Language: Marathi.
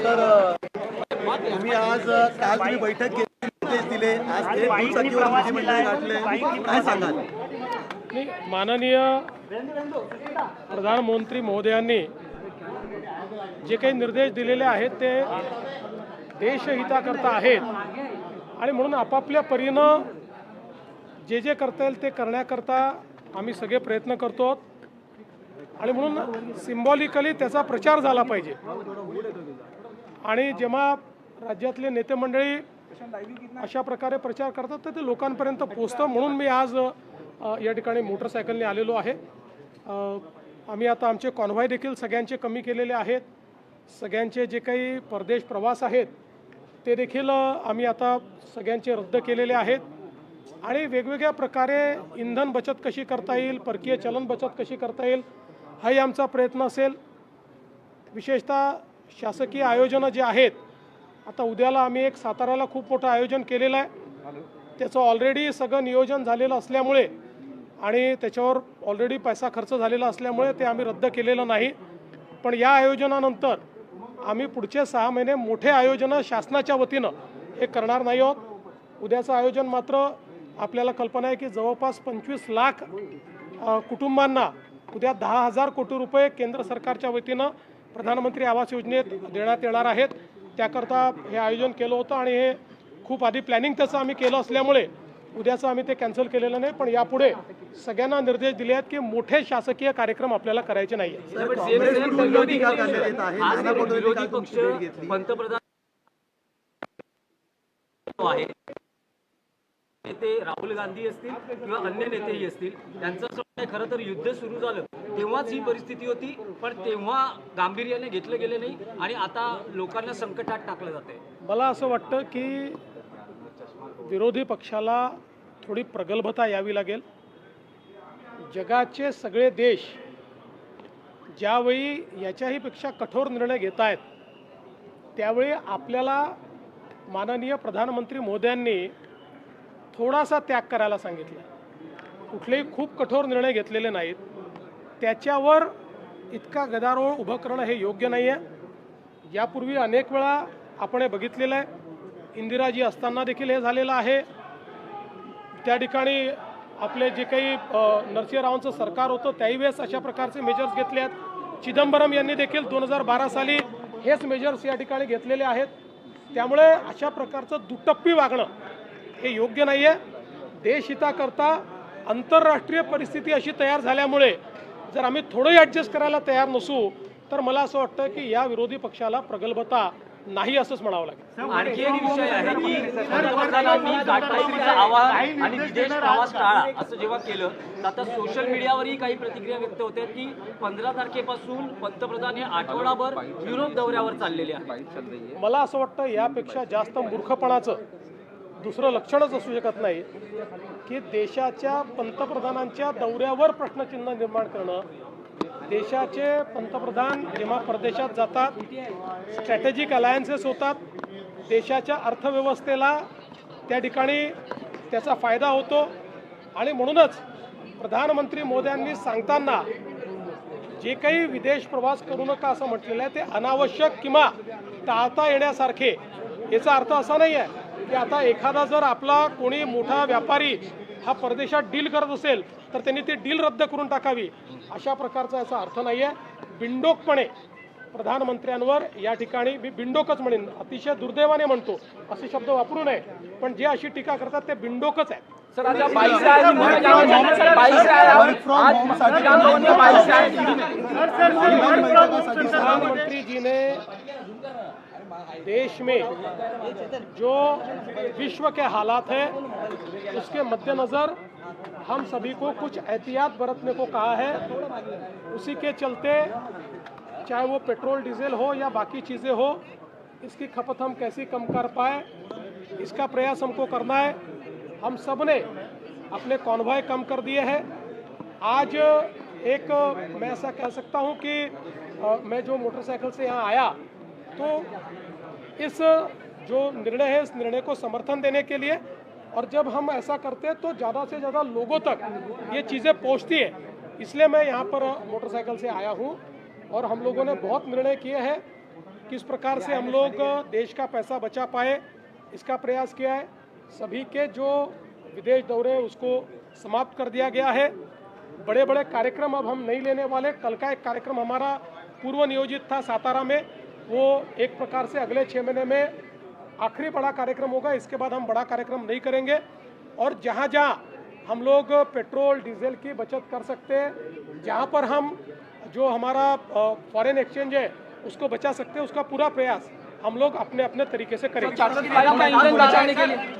तुम्ही आज काल तुम्ही बैठक घेतली, निर्देश दिले, आज ते दुचाकीवर विधिमंडळ गाठले, काय सांगाल? माननीय प्रधानमंत्री महोदयांनी जे काही निर्देश दिलेले आहेत ते देशहिताकरता आहेत आणि म्हणून आपापल्या परीनं जे जे करता येईल ते करण्याकरता आम्ही सगळे प्रयत्न करतो आणि म्हणून सिम्बॉलिकली त्याचा प्रचार झाला पाहिजे। आणि जेव्हा राज्यातले नेते मंडळी अशा प्रकारे प्रचार करतात तर ते लोकांपर्यंत पोहोचतं, म्हणून मी आज या ठिकाणी मोटरसायकलने आलेलो आहे। आम्ही आता आमचे कॉन्व्हॉय देखील सगळ्यांचे कमी केलेले आहेत, सगळ्यांचे जे काही परदेश प्रवास आहेत ते देखील आम्ही आता सगळ्यांचे रद्द केलेले आहेत आणि वेगवेगळ्या प्रकारे इंधन बचत कशी करता येईल, परकीय चलन बचत कशी करता येईल हाही आमचा प्रयत्न असेल। विशेषतः शासकीय आयोजनं जे आहेत, आता उद्याला आम्ही एक साताऱ्याला खूप मोठं आयोजन केलेलं आहे, त्याचं ऑलरेडी सगळं नियोजन झालेलं असल्यामुळे आणि त्याच्यावर ऑलरेडी पैसा खर्च झालेला असल्यामुळे ते आम्ही रद्द केलेलं नाही। पण या आयोजनानंतर आम्ही पुढचे 6 महिने मोठे आयोजनं शासनाच्या वतीनं हे करणार नाही आहोत। उद्याचं आयोजन मात्र आपल्याला कल्पना आहे की जवळपास 25 लाख कुटुंबांना उद्या 10,000 कोटी रुपये केंद्र सरकारच्या वतीनं प्रधानमंत्री आवास योजनेत देण्यात येणार आहेत। त्याकरता हे आयोजन केलं होतं आणि हे खूप आधी प्लॅनिंग त्याचं आम्ही केलं असल्यामुळे उद्याचं आम्ही ते कॅन्सल केलेलं नाही। पण यापुढे सगळ्यांना निर्देश दिले आहेत की मोठे शासकीय कार्यक्रम आपल्याला करायचे नाही आहेत। नेते राहुल गांधी असतील किंवा अन्य नेतेही असतील, त्यांचं असं खरं तर युद्ध सुरू झालं तेव्हाच ही परिस्थिती होती, पण तेव्हा गांभीर्याने घेतलं गेलं नाही आणि आता लोकांना संकटात टाकलं जाते। मला असं वाटतं की विरोधी पक्षाला थोडी प्रगल्भता यावी लागेल। जगाचे सगळे देश ज्यावेळी याच्याही पेक्षा कठोर निर्णय घेत आहेत त्यावेळी आपल्याला माननीय प्रधानमंत्री मोदयांनी थोडासा त्याग करायला सांगितलं। कुठलेही खूप कठोर निर्णय घेतलेले नाहीत, त्याच्यावर इतका गदारोळ उभं करणं हे योग्य नाही आहे। यापूर्वी अनेक वेळा आपण हे बघितलेलं आहे, इंदिराजी असताना देखील हे झालेलं आहे। त्या ठिकाणी आपले जे काही नरसिंहरावांचं सरकार होतं त्याही वेळेस अशा प्रकारचे मेजर्स घेतले आहेत। चिदंबरम यांनी देखील 2012 साली हेच मेजर्स या ठिकाणी घेतलेले आहेत। त्यामुळे अशा प्रकारचं दुटप्पी वागणं हे योग्य नाही आहे। देशहिताकरता आंतरराष्ट्रीय परिस्थिती अशी तयार झाल्यामुळे जर आम्ही थोडंही ॲडजस्ट करायला तयार नसू तर मला असं वाटतं की या विरोधी पक्षाला प्रगल्भता नाही असंच म्हणावं लागेल। आणखी एक विषय आहे की पंतप्रधानांनी गाठपातळीचा आवाहन आणि विदेश प्रवास टाळा असं जेव्हा केलं तर आता सोशल मीडियावरही काही प्रतिक्रिया व्यक्त होत्या की 15 तारखेपासून पंतप्रधान हे आठवडाभर युरोप दौऱ्यावर चाललेले आहेत। मला असं वाटतं यापेक्षा जास्त मूर्खपणाचं दुसरं लक्षणच असू शकत नाही की देशाच्या पंतप्रधानांच्या दौऱ्यावर प्रश्नचिन्ह निर्माण करणं। देशाचे पंतप्रधान जेव्हा परदेशात जातात, स्ट्रॅटेजिक अलायन्सेस होतात, देशाच्या अर्थव्यवस्थेला त्या ठिकाणी त्याचा फायदा होतो आणि म्हणूनच प्रधानमंत्री मोदयांनी सांगताना जे काही विदेश प्रवास करू नका असं म्हटलेलं आहे ते अनावश्यक किंवा टाळता येण्यासारखे। याचा अर्थ असा नाही आहे की आता एखादा जर आपला कोणी मोठा व्यापारी हा परदेशात डील करत असेल तर त्यांनी ती डील रद्द करून टाकावी, अशा प्रकारचा याचा अर्थ नाही आहे। बिनडोकपणे प्रधानमंत्र्यांवर या ठिकाणी मी बिनडोकच म्हणेन, अतिशय दुर्दैवाने म्हणतो असे शब्द वापरू नये, पण जे अशी टीका करतात ते बिनडोकच आहे। प्रधानमंत्री जी ने देश में जो विश्व के हालात हैं उसके मद्देनज़र हम सभी को कुछ एहतियात बरतने को कहा है। उसी के चलते चाहे वो पेट्रोल डीजल हो या बाकी चीज़ें हो, इसकी खपत हम कैसे कम कर पाए इसका प्रयास हमको करना है। हम सब ने अपने कॉन्वॉय कम कर दिए हैं। आज एक मैं ऐसा कह सकता हूँ कि मैं जो मोटरसाइकिल से यहाँ आया तो इस जो निर्णय है इस निर्णय को समर्थन देने के लिए, और जब हम ऐसा करते हैं तो ज़्यादा से ज़्यादा लोगों तक ये चीज़ें पहुँचती है, इसलिए मैं यहाँ पर मोटरसाइकिल से आया हूँ। और हम लोगों ने बहुत निर्णय किए हैं किस प्रकार से हम लोग देश का पैसा बचा पाए, इसका प्रयास किया है। सभी के जो विदेश दौरे उसको समाप्त कर दिया गया है। बड़े बड़े कार्यक्रम अब हम नहीं लेने वाले। कल का एक कार्यक्रम हमारा पूर्व नियोजित था सातारा में, वो एक प्रकार से अगले 6 महीने में आखिरी बड़ा कार्यक्रम होगा। इसके बाद हम बड़ा कार्यक्रम नहीं करेंगे। और जहाँ जहाँ हम लोग पेट्रोल डीजल की बचत कर सकते हैं, जहाँ पर हम जो हमारा फॉरेन एक्सचेंज है उसको बचा सकते हैं, उसका पूरा प्रयास हम लोग अपने अपने तरीके से करेंगे।